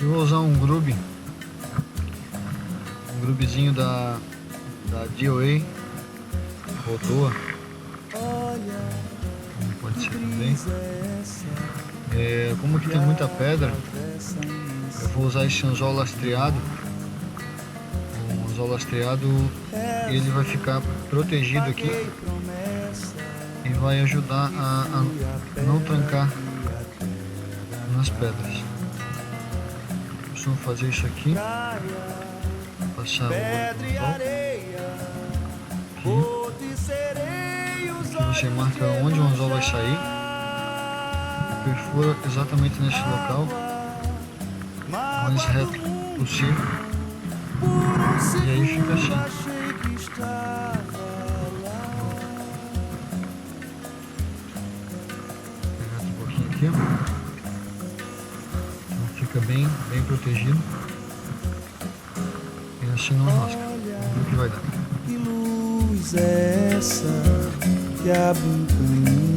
Eu vou usar um grubezinho da DOA, Rotoa, pode ser também. Como aqui tem muita pedra, eu vou usar esse anzol lastreado. O anzol lastreado, ele vai ficar protegido aqui e vai ajudar a não trancar nas pedras. Eu costumo fazer isso aqui, passar o anzol aqui você marca onde o anzol vai sair, perfura exatamente nesse local, o mais reto possível, e aí fica assim. Vou pegar um pouquinho aqui, ó. Então fica bem protegido, e assim não enrosca. Vamos ver o que vai dar. Que luz é essa que abre um caminho?